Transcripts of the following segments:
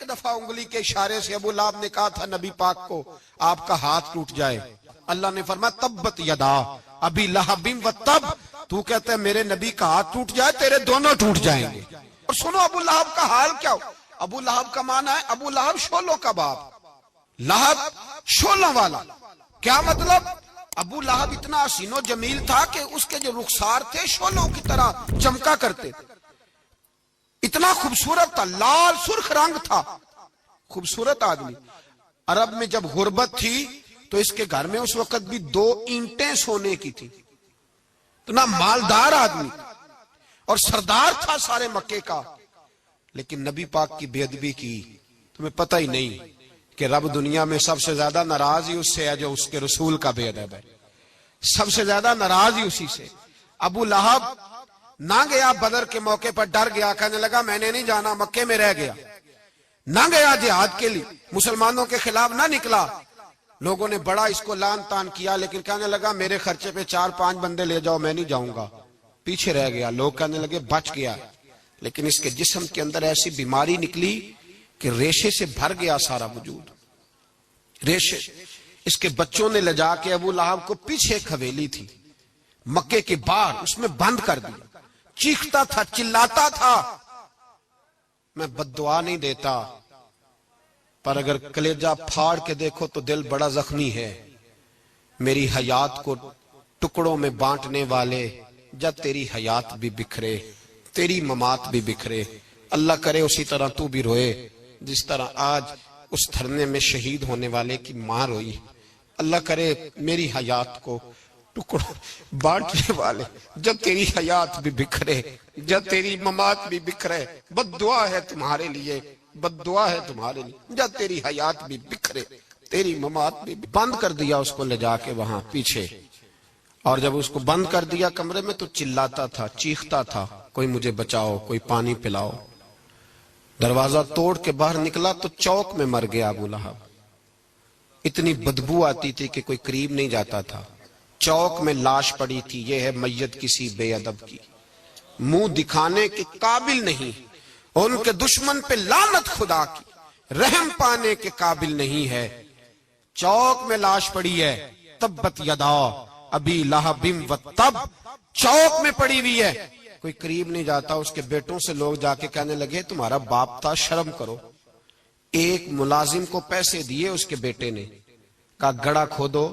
دفعہ انگلی کے اشارے سے ابو لہب نے کہا تھا نبی پاک کو آپ کا ہاتھ ٹوٹ جائے، اللہ نے فرمایا تبت یدا ابی لہب و تب، تو کہتا ہے میرے نبی کا ہاتھ ٹوٹ جائے تیرے دونوں ٹوٹ جائیں گے۔ اور سنو ابو لہب کا حال کیا ہو۔ ابو لہب کا معنی ہے ابو لہب شولوں کا باپ، لہب شولوں والا۔ کیا مطلب؟ ابو لہب اتنا حسین و جمیل تھا کہ اس کے جو رخسار تھے شولوں کی طرح چمکا کرتے تھے، اتنا خوبصورت تھا، لال سرخ رنگ تھا، خوبصورت آدمی۔ عرب میں جب غربت تھی تو اس کے گھر میں اس وقت بھی 2 اینٹیں سونے کی تھی، اتنا مالدار آدمی اور سردار تھا سارے مکے کا، لیکن نبی پاک کی بے ادبی کی۔ تمہیں پتہ ہی نہیں کہ رب دنیا میں سب سے زیادہ ناراض ہی اس سے ہے جو اس کے رسول کا بے ادب ہے، سب سے زیادہ ناراض ہی اسی سے۔ ابو لہب نہ گیا بدر کے موقع پر، ڈر گیا، کہنے لگا میں نے نہیں جانا، مکے میں رہ گیا، نہ گیا جہاد کے لیے، مسلمانوں کے خلاف نہ نکلا۔ لوگوں نے بڑا اس کو لان تان کیا، لیکن کہنے لگا میرے خرچے پہ 4-5 بندے لے جاؤ، میں نہیں جاؤں گا، پیچھے رہ گیا۔ لوگ کہنے لگے بچ گیا، لیکن اس کے جسم کے اندر ایسی بیماری نکلی کہ ریشے سے بھر گیا سارا وجود، ریشے۔ اس کے بچوں نے لے جا کے ابو لہب کو پیچھے ایک حویلی تھی مکے کے باہر، اس میں بند کر دیا۔ چیختا تھا، چلاتا تھا، میں بد دعا نہیں دیتا، پر اگر کلیجہ پھاڑ کے دیکھو تو دل بڑا زخمی ہے۔ میری حیات کو ٹکڑوں میں بانٹنے والے، جب تیری حیات بھی بکھرے تیری ممات بھی بکھرے، اللہ کرے اسی طرح تو بھی روئے جس طرح آج اس دھرنے میں شہید ہونے والے کی ماں روئی۔ اللہ کرے میری حیات کو ٹکڑوں بانٹنے والے، جب تیری حیات بھی بکھرے جب تیری ممات بھی بکھرے، بد دعا ہے تمہارے لیے، بد دعا ہے تمہارے لیے، جب تیری حیات بھی بکھرے تیری ممات بھی۔ بند کر دیا اس کو لے جا کے وہاں پیچھے، اور جب اس کو بند کر دیا کمرے میں تو چلاتا تھا، چیختا تھا، کوئی مجھے بچاؤ، کوئی پانی پلاؤ۔ دروازہ توڑ کے باہر نکلا تو چوک میں مر گیا ابو لہب۔ اتنی بدبو آتی تھی کہ کوئی قریب نہیں جاتا تھا۔ چوک میں لاش پڑی تھی، یہ ہے میت کسی بے ادب کی، منہ دکھانے کے قابل نہیں، ان کے دشمن پہ لعنت خدا کی، رحم پانے کے قابل نہیں ہے۔ چوک میں لاش پڑی ہے، تبت یدا ابی لہب و تب، چوک میں پڑی ہوئی ہے، کوئی قریب نہیں جاتا۔ اس کے بیٹوں سے لوگ جا کے کہنے لگے تمہارا باپ تھا، شرم کرو۔ ایک ملازم کو پیسے دیے اس کے بیٹے نے، کہا گڑھا کھودو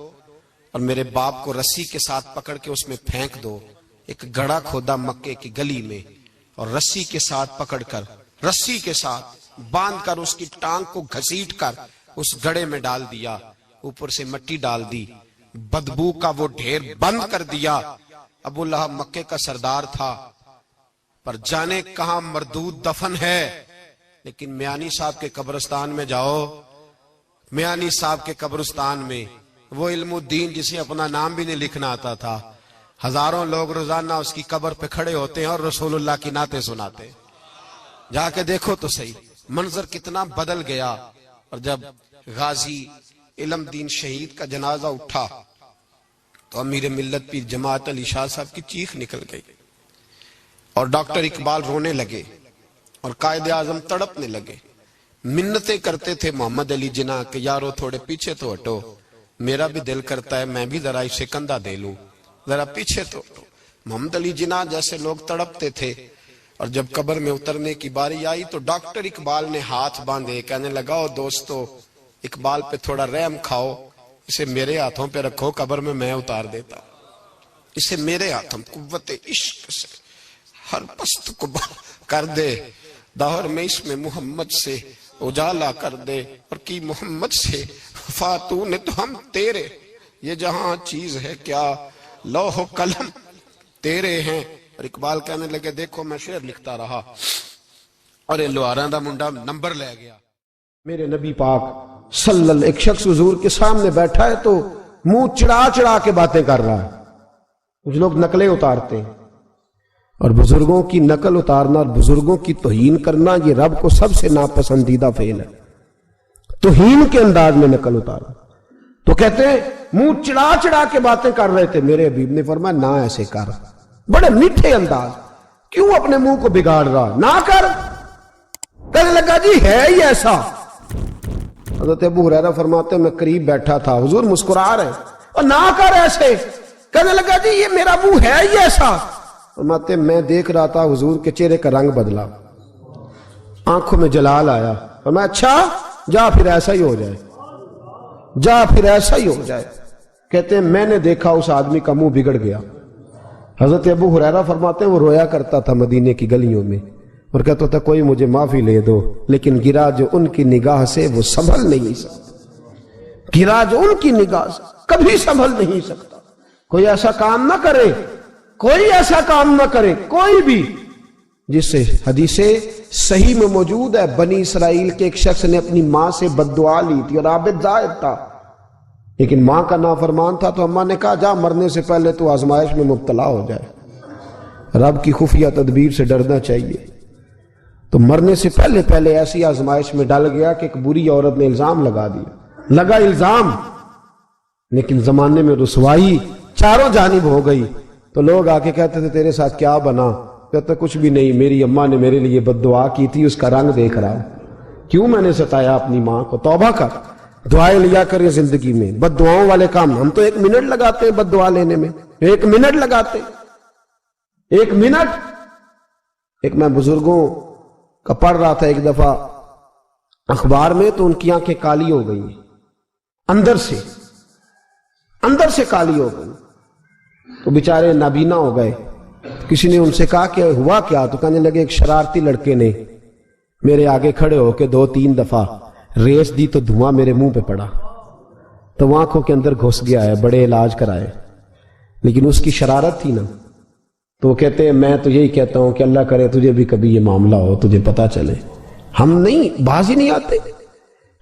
اور میرے باپ کو رسی کے ساتھ پکڑ کے اس میں پھینک دو۔ ایک گڑھا کھودا مکے کی گلی میں، اور رسی کے ساتھ پکڑ کر، رسی کے ساتھ باندھ کر اس کی ٹانگ کو گھسیٹ کر اس گڑھے میں ڈال دیا، اوپر سے مٹی ڈال دی، بدبو کا وہ ڈھیر بند کر دیا۔ ابو لہب مکے کا سردار تھا، پر جانے کہاں مردود دفن ہے۔ لیکن میانی صاحب کے قبرستان میں جاؤ، میانی صاحب کے قبرستان میں وہ علم الدین جسے اپنا نام بھی نہیں لکھنا آتا تھا، ہزاروں لوگ روزانہ اس کی قبر پہ کھڑے ہوتے ہیں اور رسول اللہ کی نعتیں سناتے ہیں۔ جا کے دیکھو تو صحیح منظر کتنا بدل گیا۔ اور جب غازی علم دین شہید کا جنازہ اٹھا تو امیر ملت پیر جماعت علی شاہ صاحب کی چیخ نکل گئی، اور ڈاکٹر اقبال رونے لگے، اور قائد اعظم تڑپنے لگے، منتیں کرتے تھے محمد علی جناح کہ یارو تھوڑے پیچھے تو ہٹو، میرا بھی دل کرتا ہے میں بھی ذرا اسے کندھا دے لوں، ذرا پیچھے تو ہٹو۔ محمد علی جناح جیسے لوگ تڑپتے تھے، اور جب قبر میں اترنے کی باری آئی تو ڈاکٹر اقبال نے ہاتھ باندھے، کہنے لگا او دوستو اقبال پہ تھوڑا رحم کھاؤ، اسے میرے ہاتھوں پہ رکھو، قبر میں اتار دیتا، اسے میرے ہاتھوں قوت عشق سے ہر پست کو کر دے، دور میں اس میں محمد سے اجالا کر دے، اور کی محمد سے فاتون تو ہم تیرے، یہ جہاں چیز ہے کیا لوح و قلم تیرے ہیں۔ اور اقبال کہنے لگے دیکھو میں شعر لکھتا رہا، اور یہ لوہاراں دا منڈا نمبر لے گیا۔ میرے نبی پاک صلی اللہ، ایک شخص حضور کے سامنے بیٹھا ہے تو منہ چڑھا چڑھا کے باتیں کر رہا ہے۔ کچھ لوگ نقلیں اتارتے ہیں، اور بزرگوں کی نقل اتارنا اور بزرگوں کی توہین کرنا یہ رب کو سب سے ناپسندیدہ فعل ہے۔ توہین کے انداز میں نقل اتارنا، تو کہتے ہیں منہ چڑھا چڑھا کے باتیں کر رہے تھے، میرے حبیب نے فرمایا نہ ایسے کر، بڑے میٹھے انداز، کیوں اپنے منہ کو بگاڑ رہا، نہ کر، کہ کہنے لگا جی ہے ہی ایسا. حضرت ابو ہریرہ فرماتے میں قریب بیٹھا تھا, حضور مسکرا رہے اور نہ کر ایسے. کہنے لگا جی یہ میرا منہ ہے ہی ایسا. فرماتے میں دیکھ رہا تھا حضور کے چہرے کا رنگ بدلا, آنکھوں میں جلال آیا. فرمایا اچھا جا پھر ایسا ہی ہو جائے, جا پھر ایسا ہی ہو جائے. کہتے ہیں میں نے دیکھا اس آدمی کا منہ بگڑ گیا. حضرت ابو ہریرہ فرماتے ہیں وہ رویا کرتا تھا مدینے کی گلیوں میں اور کہتا تھا کوئی مجھے معافی لے دو, لیکن گرا جو ان کی نگاہ سے وہ سنبھل نہیں سکتا. گرا جو ان کی نگاہ سے کبھی سنبھل نہیں سکتا. کوئی ایسا کام نہ کرے, کوئی ایسا کام نہ کرے کوئی بھی جس سے حدیث صحیح میں موجود ہے بنی اسرائیل کے ایک شخص نے اپنی ماں سے بد دعا لی تھی اور عابد زاہد تھا, لیکن ماں کا نافرمان تھا. تو اماں نے کہا جا مرنے سے پہلے تو آزمائش میں مبتلا ہو جائے. رب کی خفیہ تدبیر سے ڈرنا چاہیے. تو مرنے سے پہلے ایسی آزمائش میں ڈال گیا کہ ایک بری عورت نے الزام لگا دیا. لگا الزام, لیکن زمانے میں رسوائی چاروں جانب ہو گئی. تو لوگ آ کے کہتے تھے تیرے ساتھ کیا بنا؟ کہتے کچھ بھی نہیں, میری اماں نے میرے لیے بد دعا کی تھی, اس کا رنگ دیکھ رہا ہوں. کیوں میں نے ستایا اپنی ماں کو؟ توبہ کر, دعائیں لیا کریں زندگی میں. بد دعاؤں والے کام ہم تو 1 منٹ لگاتے ہیں بد دعا لینے میں, 1 منٹ لگاتے, 1 منٹ. ایک میں بزرگوں کا پڑھ رہا تھا ایک دفعہ اخبار میں, تو ان کی آنکھیں کالی ہو گئی, اندر سے کالی ہو گئی. تو بیچارے نابینا ہو گئے. کسی نے ان سے کہا کہ ہوا کیا؟ تو کہنے لگے ایک شرارتی لڑکے نے میرے آگے کھڑے ہو کے 2-3 دفعہ ریس دی تو دھواں میرے منہ پہ پڑا, تو وہ آنکھوں کے اندر گھس گیا ہے. بڑے علاج کرائے, لیکن اس کی شرارت تھی نا. تو وہ کہتے ہیں میں تو یہی کہتا ہوں کہ اللہ کرے تجھے بھی کبھی یہ معاملہ ہو, تجھے پتا چلے. ہم نہیں باز ہی نہیں آتے,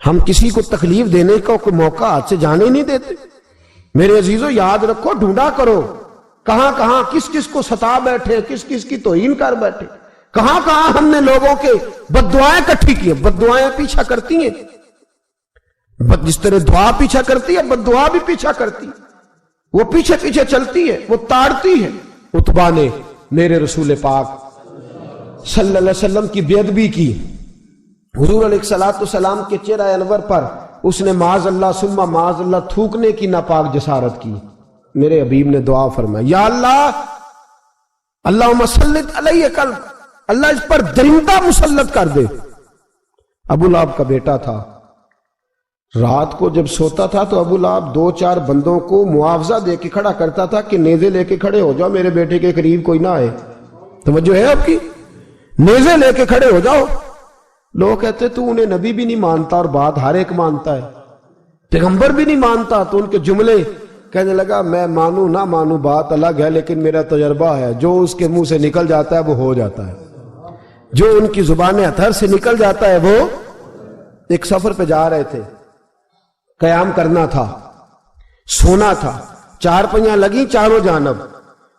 ہم کسی کو تکلیف دینے کا کوئی موقع ہاتھ سے جانے نہیں دیتے. میرے عزیزو یاد رکھو, ڈھونڈا کرو کہاں کہاں کس کس کو ستا بیٹھے, کس کس کی توہین کر بیٹھے, کہاں کہاں ہم نے لوگوں کے بد دعائیں اکٹھی کی. بد دعائیں پیچھا کرتی ہیں, جس طرح دعا پیچھا کرتی ہے بد دعا بھی پیچھا کرتی ہے. وہ پیچھے پیچھے چلتی ہے, وہ تاڑتی ہے. عتبہ نے میرے رسول پاک صلی اللہ علیہ وسلم کی بے ادبی کی. حضور علیہ السلام کے چہرہ انور پر اس نے معاذ اللہ ثم معاذ اللہ تھوکنے کی ناپاک جسارت کی. میرے حبیب نے دعا فرمائی, یا اللہ اللہم سلط علیہ قلب, اللہ اس پر درندہ مسلط کر دے. ابو لہب کا بیٹا تھا, رات کو جب سوتا تھا تو ابو لہب 2-4 بندوں کو معاوضہ دے کے کھڑا کرتا تھا کہ نیزے لے کے کھڑے ہو جاؤ, میرے بیٹے کے قریب کوئی نہ آئے. توجہ ہے آپ کی؟ نیزے لے کے کھڑے ہو جاؤ. لوگ کہتے تو انہیں نبی بھی نہیں مانتا اور بات ہر ایک مانتا ہے, پیغمبر بھی نہیں مانتا. تو ان کے جملے کہنے لگا میں مانوں نہ مانوں بات الگ ہے, لیکن میرا تجربہ ہے جو اس کے منہ سے نکل جاتا ہے وہ ہو جاتا ہے. جو ان کی زبان اطہر سے نکل جاتا ہے وہ. ایک سفر پہ جا رہے تھے, قیام کرنا تھا, سونا تھا, 4 پہیاں لگی چاروں جانب.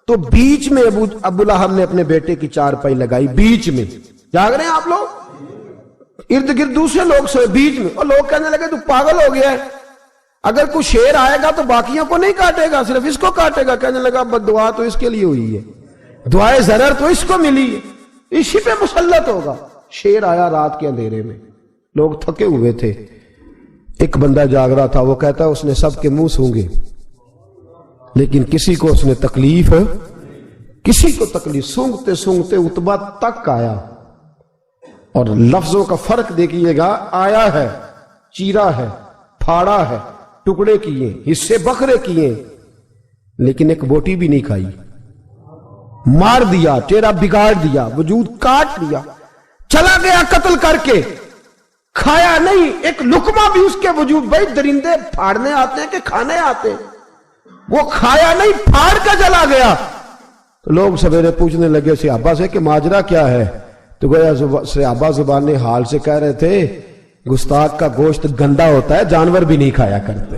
تو بیچ میں ابو لہب نے اپنے بیٹے کی 4 پائی لگائی, بیچ میں. جاگ رہے ہیں آپ لوگ؟ ارد گرد دوسرے لوگ سوئے, بیچ میں. اور لوگ کہنے لگے تو پاگل ہو گیا ہے, اگر کوئی شیر آئے گا تو باقیوں کو نہیں کاٹے گا, صرف اس کو کاٹے گا. کہنے لگا بد دعا تو اس کے لیے ہوئی ہے, دعائے ضرر تو اس کو ملی ہے, اسی پہ مسلط ہوگا. شیر آیا رات کے اندھیرے میں, لوگ تھکے ہوئے تھے, ایک بندہ جاگ رہا تھا. وہ کہتا ہے اس نے سب کے منہ سونگے لیکن کسی کو اس نے تکلیف, کسی کو تکلیف. سونگتے سونگتے عتبہ تک آیا, اور لفظوں کا فرق دیکھیے گا, آیا ہے, چیرا ہے, پھاڑا ہے, ٹکڑے کیے, حصے بکھرے کیے, لیکن ایک بوٹی بھی نہیں کھائی. مار دیا, چہرہ بگاڑ دیا, وجود کاٹ دیا, چلا گیا قتل کر کے, کھایا نہیں ایک لقمہ بھی اس کے وجود. بھائی درندے پھاڑنے آتے ہیں کہ کھانے آتے ہیں, وہ کھایا نہیں پھاڑ کا چلا گیا. تو لوگ سویرے پوچھنے لگے صحابہ سے کہ ماجرا کیا ہے؟ تو گویا صحابہ زبان حال سے کہہ رہے تھے گستاخ کا گوشت گندا ہوتا ہے, جانور بھی نہیں کھایا کرتے,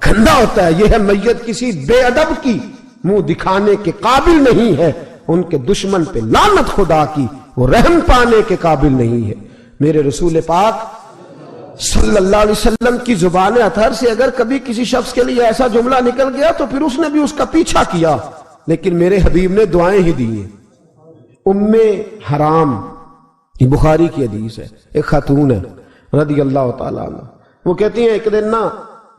گندا ہوتا ہے. یہ ہے میت کسی بے ادب کی, منہ دکھانے کے قابل نہیں ہے. ان کے دشمن پہ لعنت خدا کی, وہ رحم پانے کے قابل نہیں ہے. میرے رسول پاک صلی اللہ علیہ وسلم کی زبان اطہر سے اگر کبھی کسی شخص کے لیے ایسا جملہ نکل گیا تو پھر اس نے بھی اس کا پیچھا کیا, لیکن میرے حبیب نے دعائیں ہی دی ہیں. ام حرام یہ بخاری کی حدیث ہے. ایک خاتون ہے رضی اللہ تعالیٰ عنہ، وہ کہتی ہیں ایک دن نا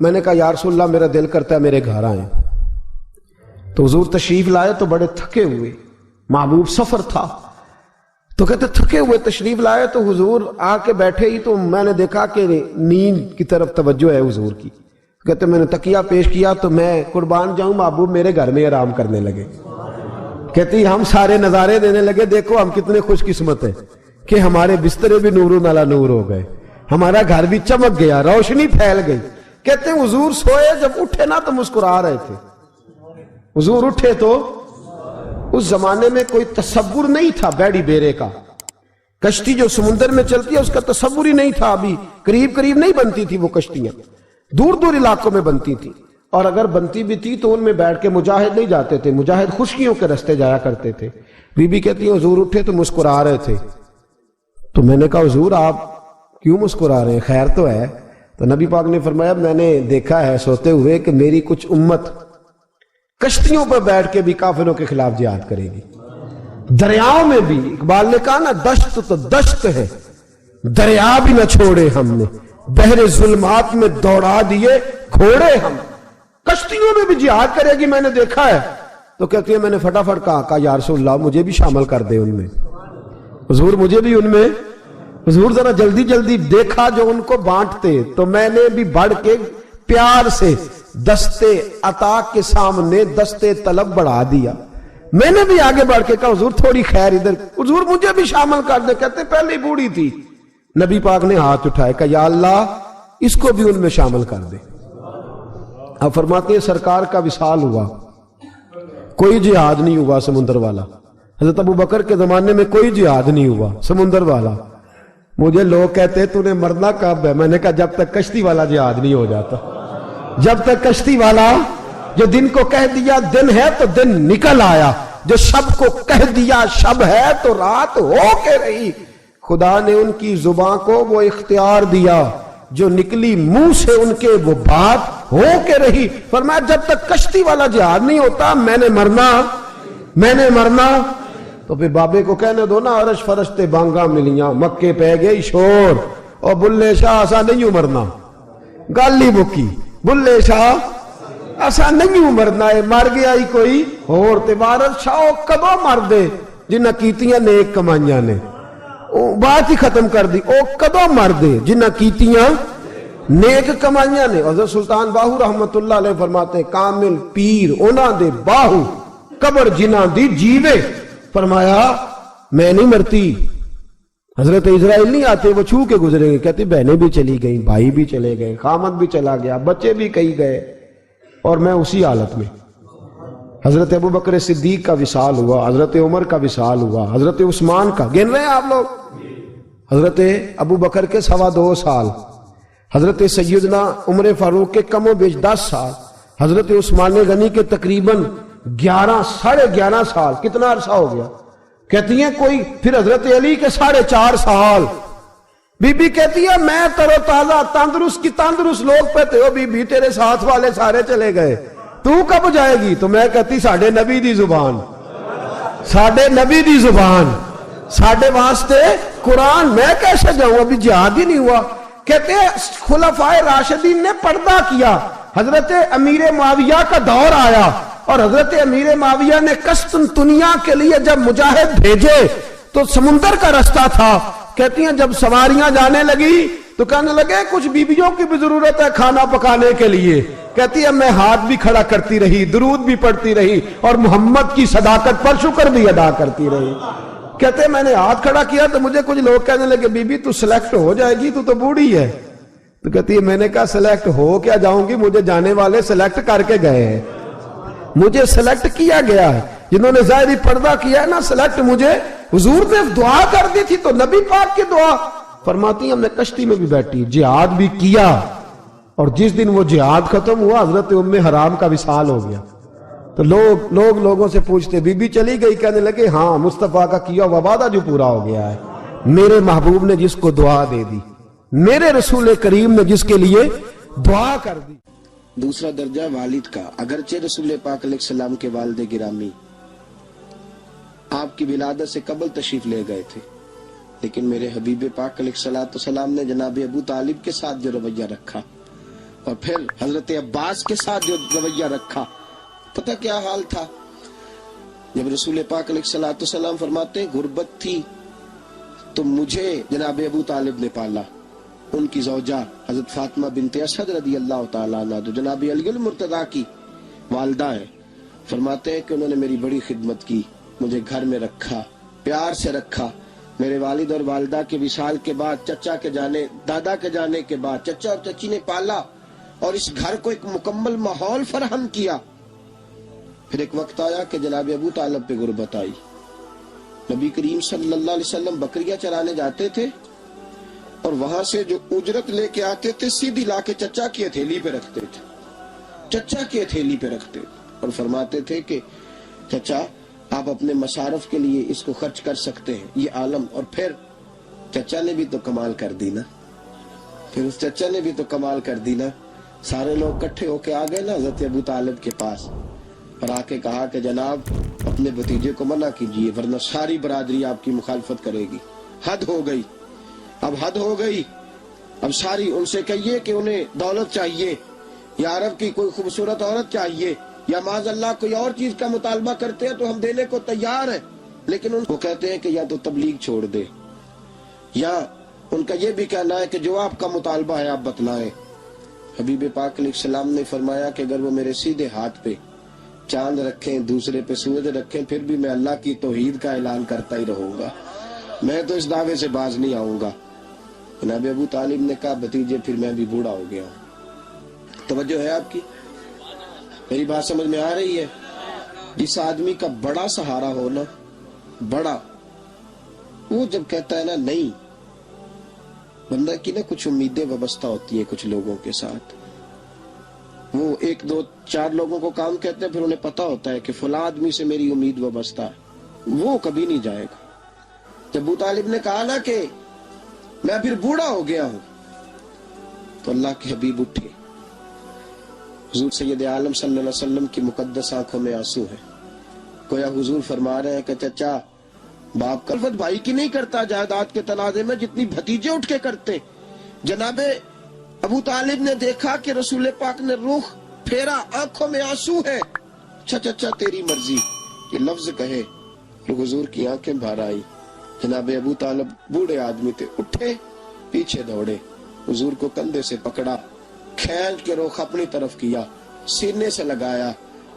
میں نے کہا یا رسول اللہ میرا دل کرتا ہے میرے گھر آئیں. تو حضور تشریف لائے تو بڑے تھکے ہوئے، محبوب سفر تھا، تو کہتے تھکے ہوئے تشریف لائے تو حضور آ کے بیٹھے ہی تو میں نے دیکھا کہ نیند کی طرف توجہ ہے حضور کی. کہتے میں نے تکیہ پیش کیا تو میں قربان جاؤں محبوب میرے گھر میں آرام کرنے لگے. کہتی ہم سارے نظارے دینے لگے، دیکھو ہم کتنے خوش قسمت ہیں کہ ہمارے بسترے بھی نور علی نور ہو گئے، ہمارا گھر بھی چمک گیا، روشنی پھیل گئی. کہتے ہیں حضور سوئے جب اٹھے نا تو مسکرا رہے تھے. حضور اٹھے تو اس زمانے میں کوئی تصور نہیں تھا بیڑی بیرے کا، کشتی جو سمندر میں چلتی ہے اس کا تصور ہی نہیں تھا. ابھی قریب قریب نہیں بنتی تھی وہ کشتیاں، دور دور علاقوں میں بنتی تھی، اور اگر بنتی بھی تھی تو ان میں بیٹھ کے مجاہد نہیں جاتے تھے، مجاہد خشکیوں کے رستے جایا کرتے تھے. بی بی کہتی ہیں حضور اٹھے تو مسکرا رہے تھے. تو میں نے کہا حضور آپ کیوں مسکرا رہے ہیں، خیر تو ہے؟ تو نبی پاک نے فرمایا میں نے دیکھا ہے سوتے ہوئے کہ میری کچھ امت کشتیوں پر بیٹھ کے بھی کافروں کے خلاف جہاد کرے گی، دریاؤں میں بھی. اقبال نے کہا نا دشت تو دشت ہے دریا بھی نہ چھوڑے ہم نے، بحر ظلمات میں دوڑا دیے گھوڑے ہم. کشتیوں میں بھی جہاد کرے گی میں نے دیکھا ہے. تو کہتی ہے میں نے فٹافٹ کہا یا رسول اللہ مجھے بھی شامل کر دے ان میں، حضور مجھے بھی ان میں. حضور ذرا جلدی جلدی دیکھا جو ان کو بانٹتے، تو میں نے بھی بڑھ کے پیار سے دستے عطا کے سامنے دستے طلب بڑھا دیا. میں نے بھی آگے بڑھ کے کہا حضور تھوڑی خیر ادھر، حضور مجھے بھی شامل کر دے. کہتے پہلے ہی بوڑھی تھی. نبی پاک نے ہاتھ اٹھائے کہا یا اللہ اس کو بھی ان میں شامل کر دے. اب فرماتے ہیں سرکار کا وصال ہوا، کوئی جہاد نہیں ہوا سمندر والا. حضرت ابو بکر کے زمانے میں کوئی جہاد نہیں ہوا سمندر والا. مجھے لوگ کہتے تو نے مرنا کب ہے؟ میں نے کہا جب تک کشتی والا جہاد نہیں ہو جاتا، جب تک کشتی والا جو دن کو کہہ دیا دن ہے تو دن نکل آیا، جو شب کو کہہ دیا شب ہے تو رات ہو کے رہی. خدا نے ان کی زبان کو وہ اختیار دیا جو نکلی منہ سے ان کے وہ بات ہو کے رہی. فرمایا جب تک کشتی والا جہاد نہیں ہوتا میں نے مرنا. تو پھر بابے کو کہنے دو نا عرش فرشتے بانگا ملیاں مکے پہ گئی شور، اور بلے شاہ ایسا نہیں مرنا. گالی بکی بلے شاہ ایسا نہیں مرنا ہے، مر گیا ہی کوئی اور تے بارش شاہ کدو مر دے جنہ کیتیاں نیک کمائیاں نے، بات ہی ختم کر دی. او کدو مر دے جنہ کیتیاں نیک کمائیاں نے. حضرت سلطان باہو رحمت اللہ علیہ فرماتے ہیں کامل پیر اونا دے باہو قبر جنہ دی جیوے. فرمایا میں نہیں مرتی. حضرت اسرائیل نہیں آتے وہ چھو کے گزرے گے، کہتے بہنیں بھی چلی گئیں، بھائی بھی چلے گئے، خامد بھی چلا گیا، بچے بھی کئی گئے، اور میں اسی حالت میں. حضرت ابو بکر صدیق کا وصال ہوا، حضرت عمر کا وصال ہوا، حضرت عثمان کا گن رہے ہیں آپ لوگ، حضرت ابو بکر کے 2.25 سال، حضرت سیدنا عمر فاروق کے کم و بیش 10 سال، حضرت عثمان غنی کے تقریباً 11.5 سال. کتنا عرصہ ہو گیا؟ کہتی ہیں کوئی. پھر حضرت علی کے 4.5 سال. بی بی کہتی ہے میں تر و تازہ تندرست کی تندرست لوگ پہتے ہو، بی بی تیرے ساتھ والے سارے چلے گئے، تو کب جائے گی؟ تو میں کہتی ساڑھے نبی دی زبان، ساڑھے نبی دی زبان، ساڑھے واسطے قرآن، میں کیسے جاؤں؟ ابھی جہاد ہی نہیں ہوا. کہتے ہیں خلفائے راشدین نے پردہ کیا. حضرت امیر معاویہ کا دور آیا اور حضرت امیر معاویہ نے قسطنطنیہ کے لیے جب مجاہد بھیجے تو سمندر کا رستہ تھا. کہتی ہیں جب سواریاں جانے لگی تو کہنے لگے کچھ بیویوں کی بھی ضرورت ہے کھانا پکانے کے لیے. کہتی ہے میں ہاتھ بھی کھڑا کرتی رہی، درود بھی پڑھتی رہی، اور محمد کی صداقت پر شکر بھی ادا کرتی رہی. کہتے ہیں میں نے ہاتھ کھڑا کیا تو مجھے کچھ لوگ کہنے لگے بی بی تو سلیکٹ ہو جائے گی، تو بوڑھی ہے. تو کہتی ہے میں نے کہا سلیکٹ ہو کیا جاؤں گی، مجھے جانے والے سلیکٹ کر کے گئے ہیں، مجھے سلیکٹ کیا گیا ہے. جنہوں نے ظاہری پردہ کیا ہے نا سلیکٹ، مجھے حضور نے دعا کر دی تھی تو نبی پاک کی دعا. فرماتی ہیں ہم نے کشتی میں بھی بیٹھی، جہاد بھی کیا، اور جس دن وہ جہاد ختم ہوا حضرت ام حرام کا وصال ہو گیا. تو لوگوں سے پوچھتے بی بی چلی گئی؟ کہنے لگے ہاں مصطفیٰ کا کیا ہوا وعدہ جو پورا ہو گیا ہے. میرے محبوب نے جس کو دعا دے دی، میرے رسول کریم نے جس کے لیے دعا کر دی. دوسرا درجہ والد کا. اگرچہ رسول پاک علیہ السلام کے والد گرامی آپ کی ولادت سے قبل تشریف لے گئے تھے، لیکن میرے حبیب پاک علیہ الصلوۃ والسلام نے جناب ابو طالب کے ساتھ جو رویہ رکھا اور پھر حضرت عباس کے ساتھ جو رویہ رکھا، پتہ کیا حال تھا؟ جب رسول پاک علیہ الصلوۃ والسلام فرماتے ہیں غربت تھی تو مجھے جناب ابو طالب نے پالا، ان کی زوجہ حضرت فاطمہ بنت اسد رضی اللہ تعالیٰ عنہ جو جناب علی المرتضیٰ کی والدہ ہیں، فرماتے ہیں کہ انہوں نے میری بڑی خدمت کی، مجھے گھر میں رکھا، پیار سے رکھا۔ میرے والد اور والدہ کے وصال کے بعد، چچا کے جانے، دادا کے جانے کے بعد چچا اور چچی نے پالا اور اس گھر کو ایک مکمل ماحول فراہم کیا۔ پھر ایک وقت آیا کہ جناب ابو طالب پہ غربت آئی۔ نبی کریم صلی اللہ علیہ وسلم بکریاں چرانے جاتے تھے اور وہاں سے جو اجرت لے کے آتے تھے سیدھی لا کے چچا کی ہتھیلی پہ رکھتے تھے، چچا کی ہتھیلی پہ رکھتے اور فرماتے تھے کہ چچا آپ اپنے مصارف کے لیے اس کو خرچ کر سکتے ہیں، یہ عالم۔ اور پھر چچا نے بھی تو کمال کر دی نا، پھر اس چچا نے بھی تو کمال کر دی نا، سارے لوگ کٹھے ہو کے آ گئے نا حضرت ابو طالب کے پاس اور آ کے کہا کہ جناب اپنے بھتیجے کو منع کیجئے ورنہ ساری برادری آپ کی مخالفت کرے گی، حد ہو گئی، اب حد ہو گئی، اب ساری ان سے کہیے کہ انہیں دولت چاہیے یا عرب کی کوئی خوبصورت عورت چاہیے یا معاذ اللہ کوئی اور چیز کا مطالبہ کرتے ہیں تو ہم دینے کو تیار ہیں، لیکن ان کو کہتے ہیں کہ یا تو تبلیغ چھوڑ دے، یا ان کا یہ بھی کہنا ہے کہ جو آپ کا مطالبہ ہے آپ بتلائیں۔ حبیب پاک علیہ السلام نے فرمایا کہ اگر وہ میرے سیدھے ہاتھ پہ چاند رکھیں، دوسرے پہ سورج رکھیں، پھر بھی میں اللہ کی توحید کا اعلان کرتا ہی رہوں گا، میں تو اس دعوے سے باز نہیں آؤں گا۔ جناب ابو طالب نے کہا بھتیجے پھر میں بھی بوڑھا ہو گیا ہوں۔ توجہ ہے آپ کی؟ میری بات سمجھ میں آ رہی ہے؟ جس آدمی کا بڑا سہارا ہو نا، بڑا، وہ جب کہتا ہے نا نہیں، بندہ کی نا کچھ امیدیں وابستہ ہوتی ہیں کچھ لوگوں کے ساتھ، وہ ایک دو چار لوگوں کو کام کہتے ہیں، پھر انہیں پتا ہوتا ہے کہ فلاں آدمی سے میری امید وابستہ ہے، وہ کبھی نہیں جائے گا۔ جب ابو طالب نے کہا نا کہ میں پھر بوڑھا ہو گیا ہوں، تو اللہ کے حبیب اٹھے، حضور سید عالم صلی اللہ علیہ وسلم کی مقدس آنکھوں میں آنسو ہے، گویا حضور فرما رہے ہیں کہ چچا باپ کا الفت بھائی کی نہیں کرتا جائیداد کے تنازع میں جتنی بھتیجے اٹھ کے کرتے۔ جناب ابو طالب نے دیکھا کہ رسول پاک نے رخ پھیرا، آنکھوں میں آنسو ہے، اچھا چچا تیری مرضی، یہ لفظ کہے تو حضور کی آنکھیں بھر آئی۔ جناب ابو طالب بوڑھے آدمی تھے، اٹھے، پیچھے دوڑے، حضور کو کندھے سے پکڑا، کھینچ کے رخ اپنی طرف کیا، سینے سے لگایا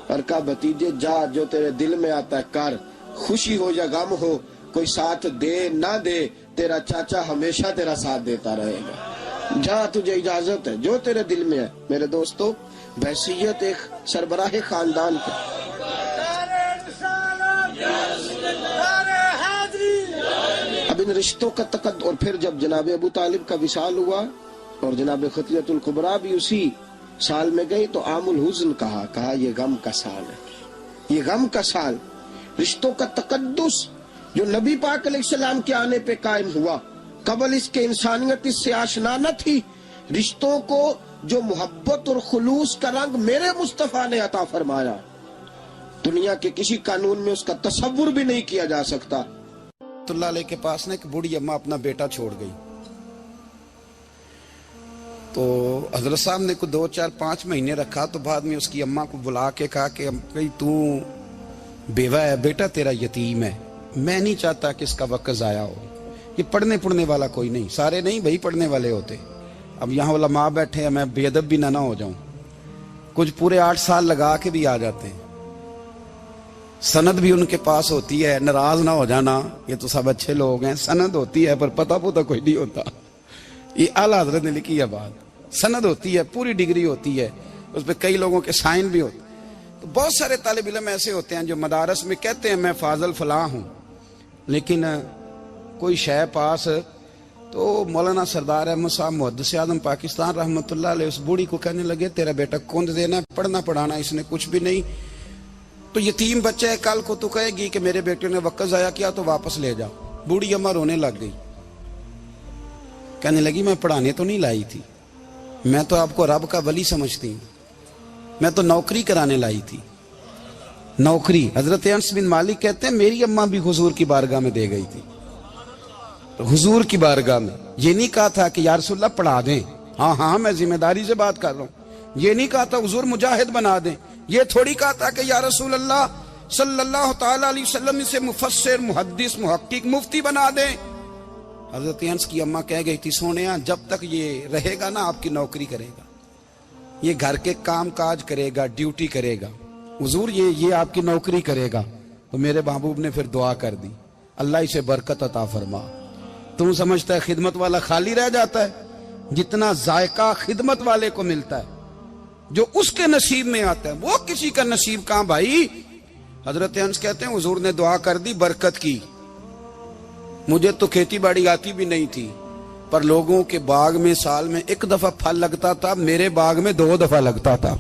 اور کہا بھتیجے جا، جو تیرے دل میں آتا ہے کر، خوشی ہو یا غم ہو، کوئی ساتھ دے نہ دے، تیرا چاچا ہمیشہ تیرا ساتھ دیتا رہے گا، جا تجھے اجازت ہے، جو تیرے دل میں ہے۔ میرے دوستو، بحیثیت ایک سربراہ خاندان کا، اب ان رشتوں کا تقدس، اور پھر جب جناب ابو طالب کا وصال ہوا اور جناب خطیۃ الکبریٰ بھی اسی سال میں گئی تو عام الحزن کہا یہ غم کا سال ہے، یہ غم کا سال۔ رشتوں کا تقدس جو نبی پاک علیہ السلام کے آنے پہ قائم ہوا، قبل اس کے انسانیت اس سے آشنا نہ تھی۔ رشتوں کو جو محبت اور خلوص کا رنگ میرے مصطفیٰ نے عطا فرمایا، دنیا کے کسی قانون میں اس کا تصور بھی نہیں کیا جا سکتا۔ اللہ علیہ کے پاس نے ایک بوڑھی اماں اپنا بیٹا چھوڑ گئی، تو حضرت صاحب نے کو 2 4 5 مہینے رکھا، تو بعد میں اس کی اماں کو بلا کے کہا کہ تو بیوہ ہے، بیٹا تیرا یتیم ہے، میں نہیں چاہتا کہ اس کا وقت ضائع ہو، یہ پڑھنے والا کوئی نہیں، سارے نہیں بھائی پڑھنے والے ہوتے، اب یہاں علماء بیٹھے ہیں، میں بے ادب بھی نہ ہو جاؤں، کچھ پورے 8 سال لگا کے بھی آ جاتے ہیں، سند بھی ان کے پاس ہوتی ہے، ناراض نہ ہو جانا، یہ تو سب اچھے لوگ ہیں، سند ہوتی ہے پر پتہ کوئی نہیں ہوتا، یہ اعلیٰ حضرت نے لکھی ہے بات، سند ہوتی ہے، پوری ڈگری ہوتی ہے، اس پہ کئی لوگوں کے سائن بھی ہوتے ہیں۔ تو بہت سارے طالب علم ایسے ہوتے ہیں جو مدارس میں کہتے ہیں میں فاضل فلاں ہوں، لیکن کوئی شے پاس، تو مولانا سردار احمد صاحب محدث اعظم پاکستان رحمۃ اللہ علیہ اس بوڑھی کو کہنے لگے تیرا بیٹا کند دینا، پڑھنا پڑھانا اس نے کچھ بھی نہیں، تو یتیم بچہ ہے، کل کو تو کہے گی کہ میرے بیٹے نے وقت ضائع کیا تو واپس لے جاؤ۔ بوڑھی اماں رونے لگ گئی، کہنے لگی میں پڑھانے تو نہیں لائی تھی، میں تو آپ کو رب کا ولی سمجھتی ہوں، میں تو نوکری کرانے لائی تھی، نوکری۔ حضرت انس بن مالک کہتے ہیں میری اماں بھی حضور کی بارگاہ میں دے گئی تھی، حضور کی بارگاہ میں یہ نہیں کہا تھا کہ یا رسول اللہ پڑھا دیں، ہاں میں ذمہ داری سے بات کر رہا ہوں، یہ نہیں کہا تھا حضور مجاہد بنا دیں، یہ تھوڑی کہا تھا کہ یا رسول اللہ صلی اللہ تعالی علیہ وسلم سے مفسر، محدث، محقق، مفتی بنا دیں۔ حضرت انس کی اماں کہہ گئی تھی سونیا جب تک یہ رہے گا نا آپ کی نوکری کرے گا، یہ گھر کے کام کاج کرے گا، ڈیوٹی کرے گا، حضور یہ آپ کی نوکری کرے گا۔ تو میرے محبوب نے پھر دعا کر دی، اللہ اسے برکت عطا فرما۔ تم سمجھتا ہے خدمت والا خالی رہ جاتا ہے؟ جتنا ذائقہ خدمت والے کو ملتا ہے، جو اس کے نصیب میں آتا ہے، وہ کسی کا نصیب کہاں بھائی۔ حضرت انس کہتے ہیں حضور نے دعا کر دی برکت کی۔ مجھے تو کھیتی باڑی آتی بھی نہیں تھی، پر لوگوں کے باغ میں سال میں ایک دفعہ پھل لگتا تھا، میرے باغ میں 2 دفعہ لگتا تھا۔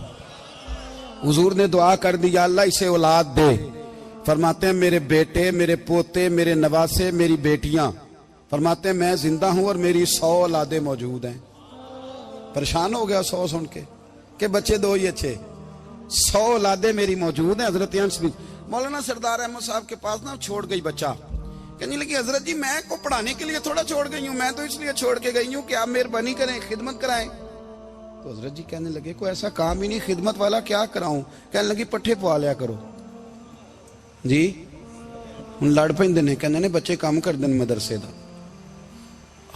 حضور نے دعا کر دی یا اللہ اسے اولاد دے۔ فرماتے ہیں میرے بیٹے، میرے پوتے، میرے نواسے، میری بیٹیاں، فرماتے ہیں میں زندہ ہوں اور میری 100 اولادیں موجود ہیں۔ پریشان ہو گیا 100 سن کے کہ بچے 2 ہی اچھے، 100 اولادیں میری موجود ہیں۔ حضرت انس بھی مولانا سردار احمد صاحب کے پاس نا چھوڑ گئی بچہ، کہنے لگی حضرت جی میں کو پڑھانے کے لیے تھوڑا چھوڑ گئی ہوں، میں تو اس لیے چھوڑ کے گئی ہوں کہ آپ مہربانی کریں خدمت کرائیں۔ تو حضرت جی کہنے لگے کوئی ایسا کام ہی نہیں، خدمت والا کیا کراؤں؟ کہنے لگی پٹھے پوا لیا کرو جی۔ ہن لڑ پیندے نے، کہنے نے بچے کام کر دیں مدرسے دا۔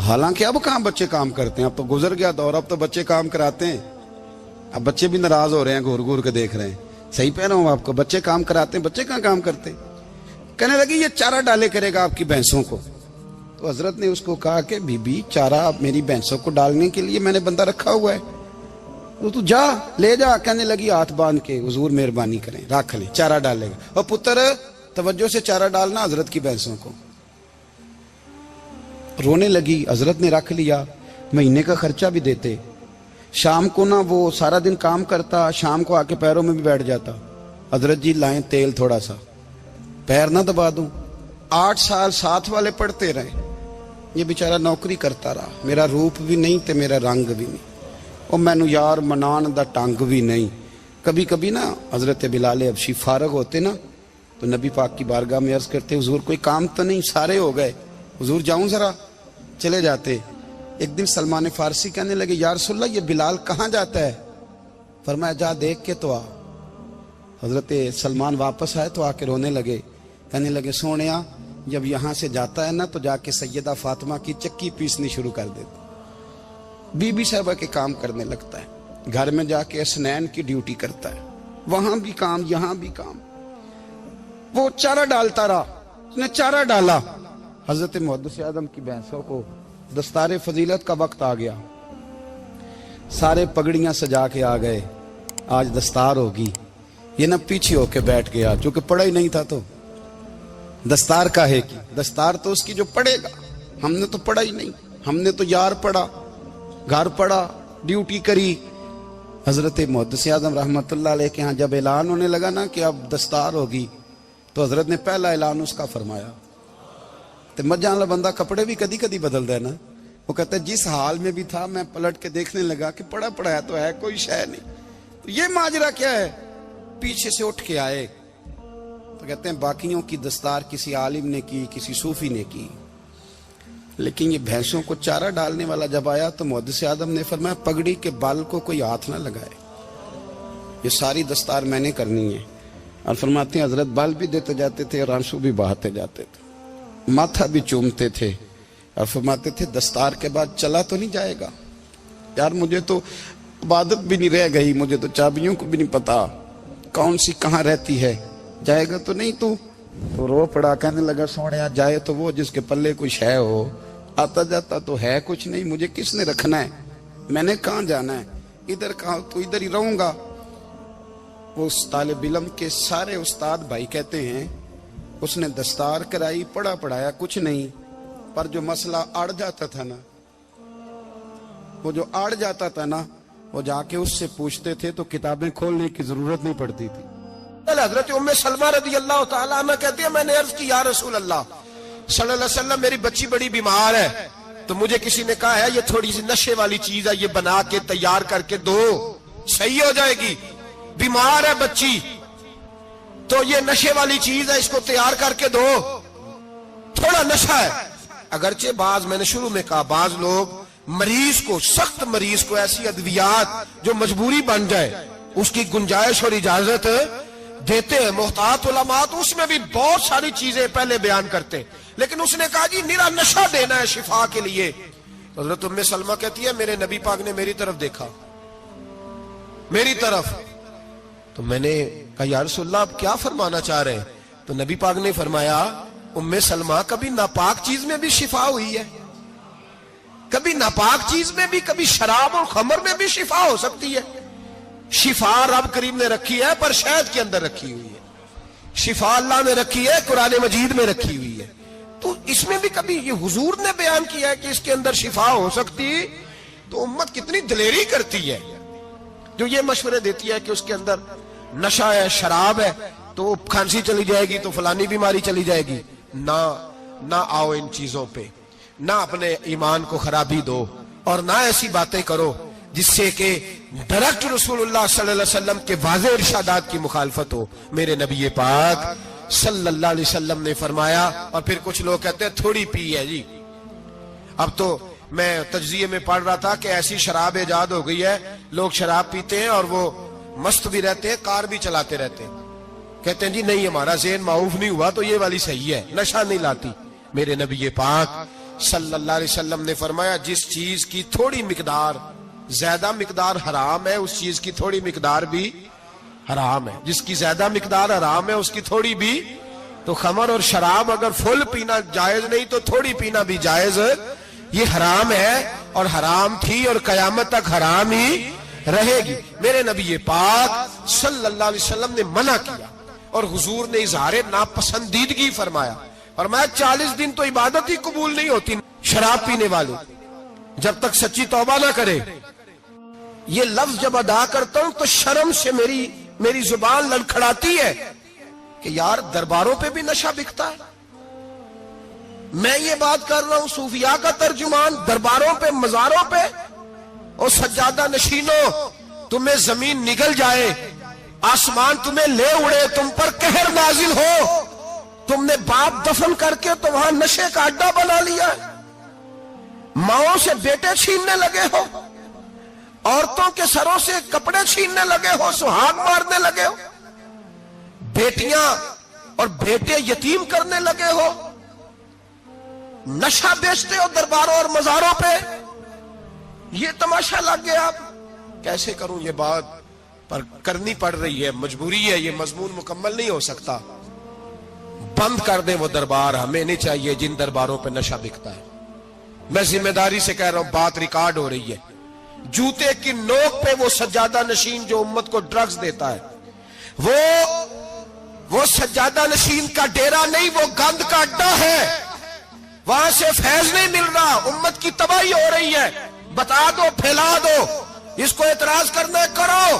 حالانکہ اب کہاں بچے کام کرتے ہیں، اب تو گزر گیا دور، اب تو بچے کام کراتے ہیں۔ اب بچے بھی ناراض ہو رہے ہیں، گور گور کے دیکھ رہے ہیں۔ صحیح پہ رہا ہوں آپ کو، بچے کام کراتے ہیں، بچے کہاں کام کرتے۔ کہنے لگی یہ چارہ ڈالے کرے گا آپ کی بھینسوں کو۔ تو حضرت نے اس کو کہا کہ بی بی چارہ میری بھینسوں کو ڈالنے کے لیے میں نے بندہ رکھا ہوا ہے، تو جا لے جا۔ کہنے لگی ہاتھ باندھ کے حضور مہربانی کریں رکھ لیں، چارہ ڈالے گا۔ اور پتر توجہ سے چارہ ڈالنا حضرت کی بھینسوں کو۔ رونے لگی، حضرت نے رکھ لیا، مہینے کا خرچہ بھی دیتے۔ شام کو نا وہ سارا دن کام کرتا، شام کو آ کے پیروں میں بھی بیٹھ جاتا، حضرت جی لائیں تیل تھوڑا سا، پیر نہ دبا دوں۔ 8 سال ساتھ والے پڑھتے رہے، یہ بیچارہ نوکری کرتا رہا، میرا روپ بھی نہیں تے میرا رنگ بھی نہیں، اور مینو یار منان دا ٹنگ بھی نہیں۔ کبھی کبھی نا حضرت بلال حبشی فارغ ہوتے نا تو نبی پاک کی بارگاہ میں عرض کرتے حضور کوئی کام تو نہیں، سارے ہو گئے، حضور جاؤں ذرا، چلے جاتے۔ ایک دن سلمان فارسی کہنے لگے یا رسول اللہ یہ بلال کہاں جاتا ہے؟ فرمایا جا دیکھ کے تو آ۔ حضرت سلمان واپس آئے تو آ کے رونے لگے، کہنے لگے سونیا جب یہاں سے جاتا ہے نا تو جا کے سیدہ فاطمہ کی چکی پیسنی شروع کر دیتا، بی بی صاحبہ کے کام کرنے لگتا ہے، گھر میں جا کے اسنین کی ڈیوٹی کرتا ہے، وہاں بھی کام یہاں بھی کام۔ وہ چارہ ڈالتا رہا، اس نے چارہ ڈالا۔ حضرت محدث اعظم کی بھینسوں کو دستار فضیلت کا وقت آ گیا، سارے پگڑیاں سجا کے آ گئے، آج دستار ہوگی۔ یہ نہ پیچھے ہو کے بیٹھ گیا، چونکہ پڑھا ہی نہیں تھا تو دستار کاہے کی، دستار تو اس کی جو پڑھے گا، ہم نے تو پڑھا ہی نہیں، ہم نے تو یار پڑھا، گھر پڑھا، ڈیوٹی کری۔ حضرت محدث اعظم رحمت اللہ علیہ کے ہاں جب اعلان ہونے لگا نا کہ اب دستار ہوگی، تو حضرت نے پہلا اعلان اس کا فرمایا۔ تو مجھے والا بندہ کپڑے بھی کدی کدی بدل دے نا، وہ کہتا ہے جس حال میں بھی تھا میں پلٹ کے دیکھنے لگا کہ پڑھا ہے تو ہے کوئی شے نہیں، تو یہ ماجرا کیا ہے؟ پیچھے سے اٹھ کے آئے تو کہتے ہیں باقیوں کی دستار کسی عالم نے کی، کسی صوفی نے کی، لیکن یہ بھینسوں کو چارہ ڈالنے والا جب آیا تو محدث اعظم نے فرمایا پگڑی کے بال کو کوئی ہاتھ نہ لگائے، یہ ساری دستار میں نے کرنی ہے۔ اور فرماتے ہیں حضرت بال بھی دیتے جاتے تھے اور آنسو بھی بہاتے جاتے تھے، ماتھا بھی چومتے تھے، اور فرماتے تھے دستار کے بعد چلا تو نہیں جائے گا یار، مجھے تو عبادت بھی نہیں رہ گئی، مجھے تو چابیوں کو بھی نہیں پتا کون سی کہاں رہتی ہے، جائے گا تو نہیں تو رو پڑا۔ کہنے لگا سونیا جائے تو وہ جس کے پلے کچھ ہے ہو، آتا جاتا تو ہے کچھ نہیں، مجھے کس نے رکھنا ہے، میں نے کہاں جانا ہے، ادھر کہاں تو ادھر ہی رہوں گا۔ اس طالب علم کے سارے استاد بھائی کہتے ہیں اس نے دستار کرائی، پڑھا پڑھایا کچھ نہیں، پر جو مسئلہ اڑ جاتا تھا نا، وہ جو اڑ جاتا تھا نا، وہ جا کے اس سے پوچھتے تھے تو کتابیں کھولنے کی ضرورت نہیں پڑتی تھی۔ حضرت ام سلمہ رضی اللہ تعالیٰ عنہ کہتی ہے میں نے عرض کی یا رسول اللہ صلی اللہ علیہ وسلم میری بچی بڑی بیمار ہے، تو مجھے کسی نے کہا ہے یہ تھوڑی سی نشے والی چیز ہے، یہ بنا کے تیار کر کے دو صحیح ہو جائے گی، بیمار ہے بچی تو یہ نشے والی چیز ہے، اس کو تیار کر کے دو، تھوڑا نشہ ہے۔ اگرچہ بعض میں نے شروع میں کہا بعض لوگ مریض کو, سخت مریض کو ایسی ادویات جو مجبوری بن جائے اس کی گنجائش اور اجازت دیتے ہیں. محتاط علماء تو اس میں بھی بہت ساری چیزیں پہلے بیان کرتے, لیکن اس نے کہا جی نرا نشہ دینا ہے شفا کے لیے. حضرت ام سلمہ کہتی ہے میرے نبی پاک نے میری طرف دیکھا, میری طرف, تو میں نے کہا یا رسول اللہ آپ کیا فرمانا چاہ رہے ہیں؟ تو نبی پاک نے فرمایا ام سلمہ کبھی ناپاک چیز میں بھی شفا ہوئی ہے, کبھی ناپاک چیز میں بھی, کبھی شراب اور خمر میں بھی شفا ہو سکتی ہے. شفا رب کریم نے رکھی ہے پر شہد کے اندر رکھی ہوئی ہے, شفا اللہ نے رکھی ہے قرآن مجید میں رکھی ہوئی ہے. تو اس میں بھی کبھی یہ حضور نے بیان کیا ہے کہ اس کے اندر شفا ہو سکتی, تو امت کتنی دلیری کرتی ہے جو یہ مشورے دیتی ہے کہ اس کے اندر نشہ ہے, شراب ہے, تو کھانسی چلی جائے گی تو فلانی بیماری چلی جائے گی. نہ آؤ ان چیزوں پہ, نہ اپنے ایمان کو خرابی دو, اور نہ ایسی باتیں کرو جس سے کہ ڈائریکٹ رسول اللہ صلی اللہ علیہ وسلم کے واضح ارشادات کی مخالفت ہو. میرے نبی پاک صلی اللہ علیہ وسلم نے فرمایا, اور پھر کچھ لوگ کہتے ہیں تھوڑی پی ہے جی. اب تو میں تجزیے میں پڑھ رہا تھا کہ ایسی شراب ایجاد ہو گئی ہے, لوگ شراب پیتے ہیں اور وہ مست بھی رہتے ہیں, کار بھی چلاتے رہتے ہیں, کہتے ہیں جی نہیں ہمارا ذہن معاف نہیں ہوا تو یہ والی صحیح ہے, نشہ نہیں لاتی. میرے نبی پاک صلی اللہ علیہ وسلم نے فرمایا جس چیز کی تھوڑی مقدار, زیادہ مقدار حرام ہے اس چیز کی تھوڑی مقدار بھی حرام ہے, جس کی زیادہ مقدار حرام ہے اس کی تھوڑی بھی. تو خمر اور شراب اگر فل پینا جائز نہیں تو تھوڑی پینا بھی جائز, یہ حرام ہے اور حرام تھی اور قیامت تک حرام ہی رہے گی. میرے نبی پاک صلی اللہ علیہ وسلم نے منع کیا اور حضور نے اظہار ناپسندیدگی فرمایا, فرمایا 40 دن تو عبادت ہی قبول نہیں ہوتی شراب پینے والے جب تک سچی توبہ نہ کرے. یہ لفظ جب ادا کرتا ہوں تو شرم سے میری زبان لڑکھڑاتی ہے کہ یار درباروں پہ بھی نشہ بکتا ہے. میں یہ بات کر رہا ہوں صوفیاء کا ترجمان, درباروں پہ مزاروں پہ, اور سجادہ نشینوں تمہیں زمین نگل جائے, آسمان تمہیں لے اڑے, تم پر قہر نازل ہو, تم نے باپ دفن کر کے تو وہاں نشے کا اڈا بنا لیا, ماؤں سے بیٹے چھیننے لگے ہو, عورتوں کے سروں سے کپڑے چھیننے لگے ہو, سہاگ مارنے لگے ہو, بیٹیاں اور بیٹے یتیم کرنے لگے ہو, نشہ بیچتے ہو درباروں اور مزاروں پہ. یہ تماشا لگ گیا. آپ کیسے کروں یہ بات, پر کرنی پڑ رہی ہے, مجبوری ہے, یہ مضمون مکمل نہیں ہو سکتا. بند کر دیں وہ دربار, ہمیں نہیں چاہیے جن درباروں پہ نشہ بکتا ہے. میں ذمہ داری سے کہہ رہا ہوں, بات ریکارڈ ہو رہی ہے. جوتے کی نوک پہ وہ سجادہ نشین جو امت کو ڈرگز دیتا ہے, وہ سجادہ نشین کا ڈیرا نہیں, وہ گند کا اڈا ہے, وہاں سے فیض نہیں مل رہا, امت کی تباہی ہو رہی ہے. بتا دو, پھیلا دو, اس کو اعتراض کرنا ہے کرو.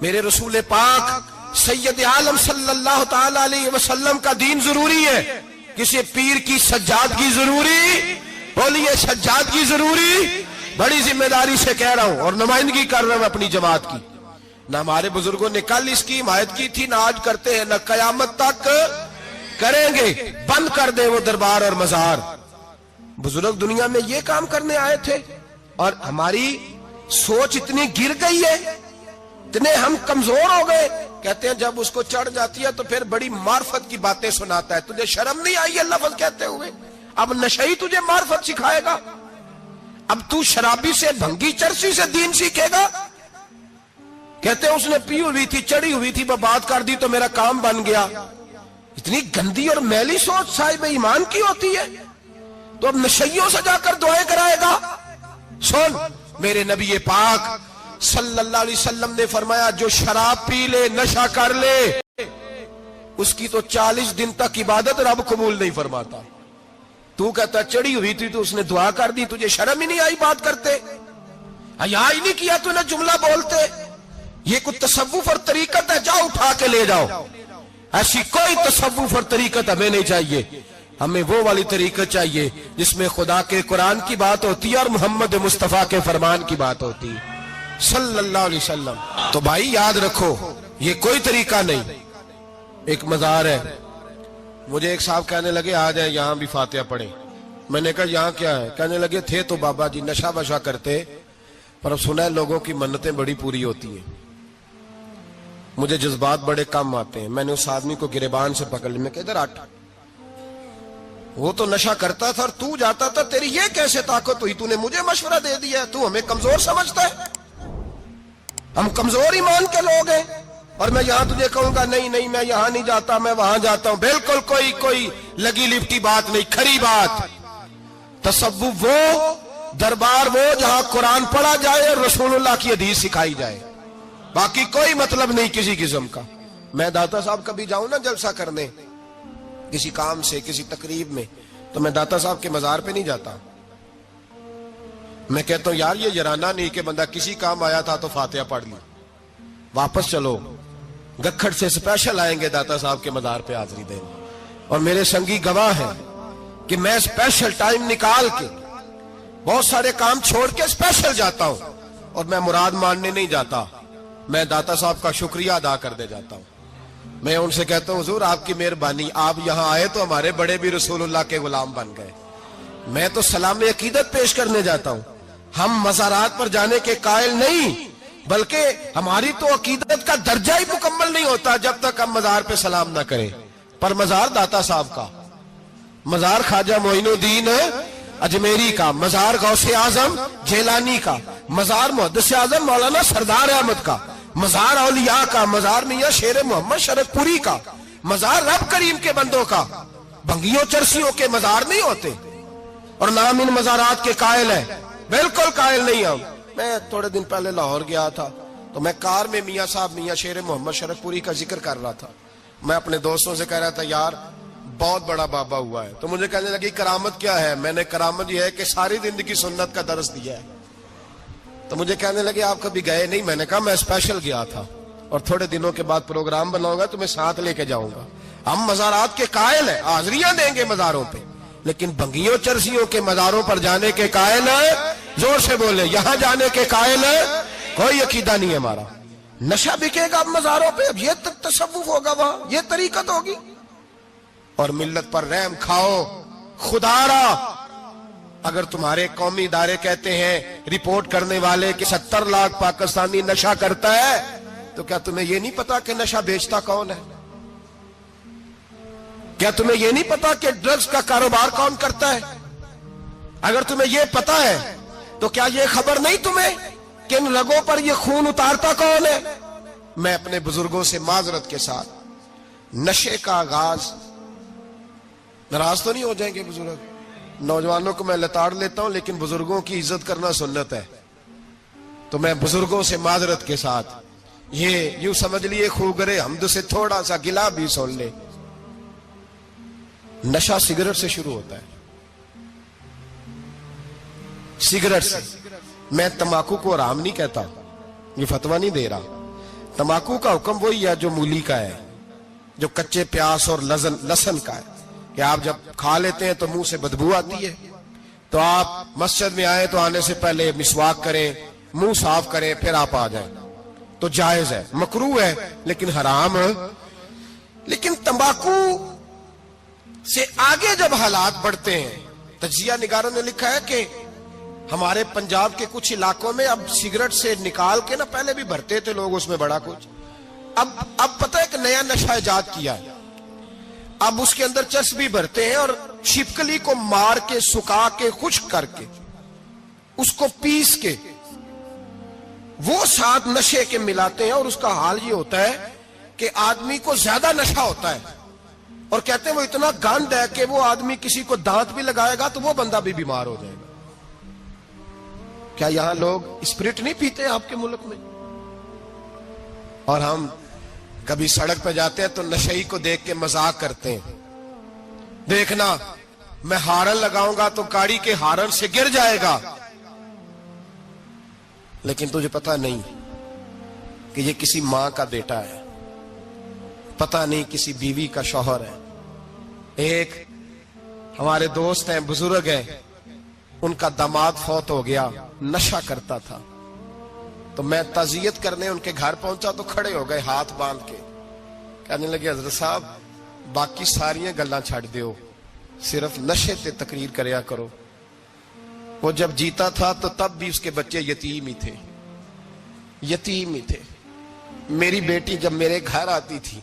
میرے رسول پاک سید عالم صلی اللہ تعالی علیہ وسلم کا دین ضروری ہے, کسی پیر کی سجادگی ضروری, بولیے سجادگی ضروری. بڑی ذمہ داری سے کہہ رہا ہوں اور نمائندگی کر رہا ہوں اپنی جماعت کی. نہ ہمارے بزرگوں نے کل اس کی حمایت کی تھی, نہ آج کرتے ہیں, نہ قیامت تک کریں گے. بند کر دے وہ دربار اور مزار. بزرگ دنیا میں یہ کام کرنے آئے تھے اور ہماری سوچ اتنی گر گئی ہے, اتنے ہم کمزور ہو گئے. کہتے ہیں جب اس کو چڑھ جاتی ہے تو پھر بڑی معرفت کی باتیں سناتا ہے. تجھے شرم نہیں آئی ہے لفظ کہتے ہوئے؟ اب نشئی تجھے معرفت سکھائے گا؟ اب تو شرابی سے, بھنگی چرسی سے دین سیکھے گا؟ کہتے ہیں اس نے پی ہوئی تھی, چڑھی ہوئی تھی, وہ بات کر دی تو میرا کام بن گیا. اتنی گندی اور میلی سوچ صاحب ایمان کی ہوتی ہے, تو اب نشیوں سے جا کر دعائیں کرائے گا؟ سن, میرے نبی پاک صلی اللہ علیہ وسلم نے فرمایا جو شراب پی لے, نشہ کر لے, اس کی تو 40 دن تک عبادت رب قبول نہیں فرماتا. تو کہتا چڑھی ہوئی تھی تو اس نے دعا کر دی, تجھے شرم ہی نہیں آئی بات کرتے؟ حیا ہی نہیں کیا تو نے جملہ بولتے؟ یہ کوئی تصوف اور طریقت ہے؟ جاؤ اٹھا کے لے جاؤ. ایسی کوئی تصوف اور طریقت ہمیں نہیں چاہیے. ہمیں وہ والی طریقت چاہیے جس میں خدا کے قرآن کی بات ہوتی ہے اور محمد مصطفیٰ کے فرمان کی بات ہوتی ہے صلی اللہ علیہ وسلم. تو بھائی یاد رکھو, یہ کوئی طریقہ نہیں. ایک مزار ہے, مجھے ایک صاحب کہنے لگے آ جائیں یہاں بھی فاتحہ پڑھیں. میں نے کہا یہاں کیا ہے؟ کہنے لگے تھے تو بابا جی نشہ وشا کرتے، پر اب سنا ہے لوگوں کی منتیں بڑی پوری ہوتی ہیں، مجھے جذبات بڑے کم آتے ہیں۔ میں نے اس آدمی کو گریبان سے پکڑ لی، میں کہ ادھر ہٹ، وہ تو نشہ کرتا تھا اور تو جاتا تھا، تیری یہ کیسے طاقت ہوئی؟ تو نے مجھے مشورہ دے دیا، تو ہمیں کمزور سمجھتا ہے؟ ہم کمزور ایمان کے لوگ ہیں، اور میں یہاں تجھے کہوں گا نہیں نہیں میں یہاں نہیں جاتا، میں وہاں جاتا ہوں۔ بالکل کوئی لگی لپٹی بات نہیں، کھری بات۔ تصوف وہ، دربار وہ جہاں قرآن پڑھا جائے اور رسول اللہ کی حدیث سکھائی جائے، باقی کوئی مطلب نہیں کسی قسم کا۔ میں داتا صاحب کبھی جاؤں نا جلسہ کرنے کسی کام سے، کسی تقریب میں، تو میں داتا صاحب کے مزار پہ نہیں جاتا، میں کہتا ہوں یار یہ یرانہ نہیں کہ بندہ کسی کام آیا تھا تو فاتحہ پڑھ لی، واپس چلو۔ گکھڑ سے سپیشل آئیں گے داتا صاحب کے مزار پہ حاضری دیں، اور میرے سنگی گواہ ہیں کہ میں سپیشل ٹائم نکال کے بہت سارے کام چھوڑ کے سپیشل جاتا ہوں، اور میں مراد ماننے نہیں جاتا، میں داتا صاحب کا شکریہ ادا کر دے جاتا ہوں۔ میں ان سے کہتا ہوں حضور آپ کی مہربانی، آپ یہاں آئے تو ہمارے بڑے بھی رسول اللہ کے غلام بن گئے۔ میں تو سلام عقیدت پیش کرنے جاتا ہوں، ہم مزارات پر جانے کے قائل نہیں، بلکہ ہماری تو عقیدت کا درجہ ہی مکمل نہیں ہوتا جب تک ہم مزار پہ سلام نہ کریں۔ پر مزار داتا صاحب کا، مزار خواجہ معین الدین اجمیری کا، مزار غوث اعظم جیلانی کا، مزار محدث اعظم مولانا سردار احمد کا، مزار اولیاء کا، مزار میاں شیر محمد شرک پوری کا، مزار رب کریم کے بندوں کا۔ بھنگیوں چرسیوں کے مزار نہیں ہوتے، اور نام ان مزارات کے قائل ہے، بالکل قائل نہیں ہم۔ میں تھوڑے دن پہلے لاہور گیا تھا، تو میں کار میں میاں صاحب میاں شیر محمد شرک پوری کا ذکر کر رہا تھا، میں اپنے دوستوں سے کہہ رہا تھا یار بہت بڑا بابا ہوا ہے، تو مجھے کہنے لگی کرامت کیا ہے؟ میں نے کرامت یہ ہے کہ ساری زندگی سنت کا درس دیا ہے۔ تو مجھے کہنے لگے آپ کبھی گئے نہیں؟ میں نے کہا میں اسپیشل گیا تھا، اور تھوڑے دنوں کے بعد پروگرام بناؤں گا تو میں ساتھ لے کے جاؤں گا۔ ہم مزارات کے قائل ہیں، حاضریاں دیں گے مزاروں پہ، لیکن بھنگیوں چرسیوں کے مزاروں پر جانے کے قائل ہیں، زور سے بولے، یہاں جانے کے قائل ہیں، کوئی عقیدہ نہیں ہے ہمارا۔ نشہ بکے گا اب مزاروں پہ، اب یہ تصوف ہوگا وہاں، یہ طریقت ہوگی۔ اور ملت پر رحم کھاؤ، خدا را اگر تمہارے قومی ادارے کہتے ہیں رپورٹ کرنے والے کہ 70 لاکھ پاکستانی نشہ کرتا ہے، تو کیا تمہیں یہ نہیں پتا کہ نشہ بیچتا کون ہے؟ کیا تمہیں یہ نہیں پتا کہ ڈرگز کا کاروبار کون کرتا ہے؟ اگر تمہیں یہ پتا ہے تو کیا یہ خبر نہیں تمہیں کہ ان رگوں پر یہ خون اتارتا کون ہے؟ میں اپنے بزرگوں سے معذرت کے ساتھ، نشے کا آغاز، ناراض تو نہیں ہو جائیں گے بزرگ، نوجوانوں کو میں لتاڑ لیتا ہوں لیکن بزرگوں کی عزت کرنا سنت ہے، تو میں بزرگوں سے معذرت کے ساتھ یہ یوں سمجھ لیے خوگرے حمد سے تھوڑا سا گلا بھی سن لے۔ نشہ سگریٹ سے شروع ہوتا ہے، سگریٹ سے۔ میں تمباکو کو حرام نہیں کہتا، یہ فتویٰ نہیں دے رہا، تمباکو کا حکم وہی ہے جو مولی کا ہے، جو کچے پیاز اور لہسن کا ہے، کہ آپ جب کھا لیتے ہیں تو منہ سے بدبو آتی ہے، تو آپ مسجد میں آئیں تو آنے سے پہلے مسواک کریں، منہ صاف کریں، پھر آپ آ جائیں، تو جائز ہے، مکروہ ہے لیکن حرام ہے۔ لیکن تمباکو سے آگے جب حالات بڑھتے ہیں، تجزیہ نگاروں نے لکھا ہے کہ ہمارے پنجاب کے کچھ علاقوں میں اب سگریٹ سے نکال کے نا، پہلے بھی بھرتے تھے لوگ اس میں بڑا کچھ، اب پتہ ہے کہ نیا نشہ ایجاد کیا ہے، اب اس کے اندر چسبی بھرتے ہیں اور چھپکلی کو مار کے، سکھا کے، خشک کر کے، اس کو پیس کے وہ ساتھ نشے کے ملاتے ہیں، اور اس کا حال یہ ہوتا ہے کہ آدمی کو زیادہ نشہ ہوتا ہے، اور کہتے ہیں وہ اتنا گند ہے کہ وہ آدمی کسی کو دانت بھی لگائے گا تو وہ بندہ بھی بیمار ہو جائے گا۔ کیا یہاں لوگ اسپرٹ نہیں پیتے آپ کے ملک میں؟ اور ہم کبھی سڑک پہ جاتے ہیں تو نشئی کو دیکھ کے مذاق کرتے ہیں، دیکھنا میں ہارن لگاؤں گا تو گاڑی کے ہارن سے گر جائے گا، لیکن تجھے پتا نہیں کہ یہ کسی ماں کا بیٹا ہے، پتا نہیں کسی بیوی کا شوہر ہے۔ ایک ہمارے دوست ہیں، بزرگ ہیں، ان کا داماد فوت ہو گیا، نشہ کرتا تھا، تو میں تعزیت کرنے ان کے گھر پہنچا تو کھڑے ہو گئے ہاتھ باندھ کے، کہنے لگے حضرت صاحب باقی ساریاں گلاں چھڑ دیو، صرف نشے تے تقریر کریا کرو. وہ جب جیتا تھا تو تب بھی اس کے بچے یتیم ہی تھے, یتیم ہی تھے. میری بیٹی جب میرے گھر آتی تھی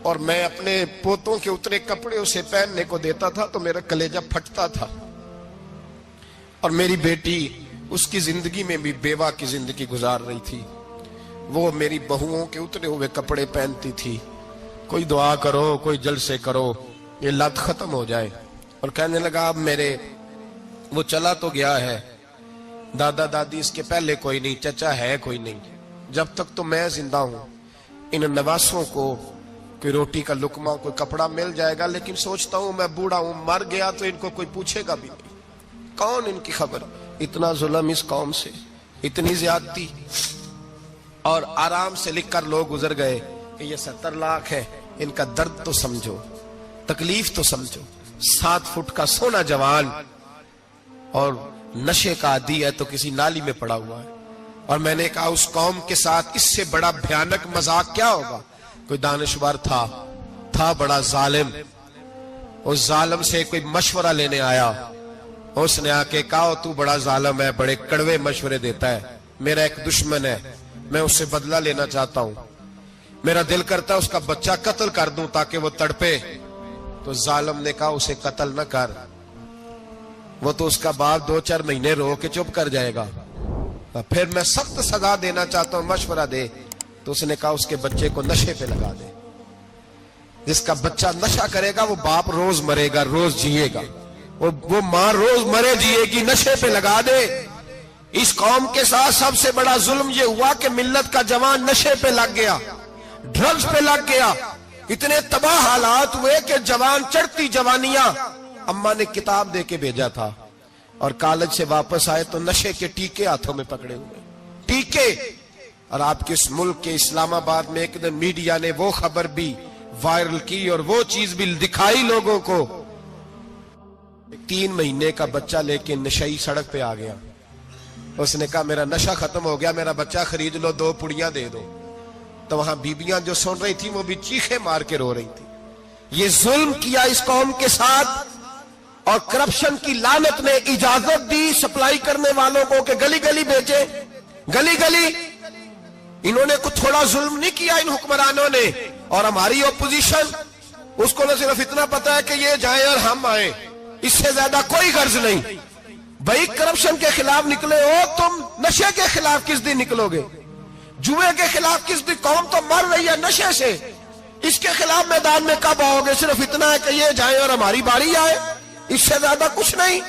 اور میں اپنے پوتوں کے اترے کپڑے اسے پہننے کو دیتا تھا تو میرا کلیجہ پھٹتا تھا. اور میری بیٹی اس کی زندگی میں بھی بیوہ کی زندگی گزار رہی تھی. وہ میری بہوؤں کے اترے ہوئے کپڑے پہنتی تھی. کوئی دعا کرو, کوئی جلسے کرو, یہ لت ختم ہو جائے. اور کہنے لگا اب میرے وہ چلا تو گیا ہے, دادا دادی اس کے پہلے کوئی نہیں, چچا ہے کوئی نہیں, جب تک تو میں زندہ ہوں ان نواسوں کو کوئی روٹی کا لقمہ, کوئی کپڑا مل جائے گا. لیکن سوچتا ہوں میں بوڑھا ہوں, مر گیا تو ان کو کوئی پوچھے گا بھی نہیں, کون ان کی خبر. اتنا ظلم اس قوم سے, اتنی زیادتی. اور آرام سے لکھ کر لوگ گزر گئے کہ یہ 70 لاکھ ہے, ان کا درد تو سمجھو, تکلیف تو سمجھو. 7 فٹ کا سونا جوان اور نشے کا عادی ہے تو کسی نالی میں پڑا ہوا ہے. اور میں نے کہا اس قوم کے ساتھ اس سے بڑا بھیانک مذاق کیا ہوگا. کوئی دانشور تھا بڑا ظالم. اس ظالم سے کوئی مشورہ لینے آیا, اس نے آ کے کہا تو بڑا ظالم ہے, بڑے کڑوے مشورے دیتا ہے, میرا ایک دشمن ہے, میں اس سے بدلہ لینا چاہتا ہوں, میرا دل کرتا ہے اس کا بچہ قتل کر دوں تاکہ وہ تڑپے. تو ظالم نے کہا اسے قتل نہ کر, وہ تو اس کا باپ 2-4 مہینے رو کے چپ کر جائے گا. پھر میں سخت سزا دینا چاہتا ہوں, مشورہ دے. تو اس نے کہا اس کے بچے کو نشے پہ لگا دے. جس کا بچہ نشہ کرے گا وہ باپ روز مرے گا, روز جیے گا, وہ ماں روز مرے جیے گی, نشے پہ لگا دے. اس قوم کے ساتھ سب سے بڑا ظلم یہ ہوا کہ ملت کا جوان نشے پہ لگ گیا, ڈرگز پہ لگ گیا. اتنے تباہ حالات ہوئے کہ جوان چڑھتی جوانیاں, اماں نے کتاب دے کے بھیجا تھا, اور کالج سے واپس آئے تو نشے کے ٹیکے ہاتھوں میں پکڑے ہوئے, ٹیکے. اور آپ کے اس ملک کے اسلام آباد میں ایک دن میڈیا نے وہ خبر بھی وائرل کی اور وہ چیز بھی دکھائی لوگوں کو. 3 مہینے کا بچہ لے کے نشئی سڑک پہ آ گیا. اس نے کہا میرا نشہ ختم ہو گیا, میرا بچہ خرید لو, 2 پڑیاں دے دو. تو وہاں بیبیاں جو سن رہی تھی وہ بھی چیخے مار کے رو رہی تھی. یہ ظلم کیا اس قوم کے ساتھ, اور کرپشن کی لعنت نے اجازت دی سپلائی کرنے والوں کو کہ گلی گلی بیچے, گلی گلی. انہوں نے کچھ تھوڑا ظلم نہیں کیا ان حکمرانوں نے. اور ہماری اپوزیشن, اس کو نہ صرف اتنا پتا ہے کہ یہ جائیں اور ہم آئیں, اس سے زیادہ کوئی غرض نہیں. بھائی کرپشن کے خلاف نکلے ہو تم, نشے کے خلاف کس دن نکلو گے, جوئے کے خلاف کس دن. قوم تو مر رہی ہے نشے سے, اس کے خلاف میدان میں کب آؤ گے. صرف اتنا ہے کہ یہ جائیں اور ہماری باری آئے, اس سے زیادہ کچھ نہیں.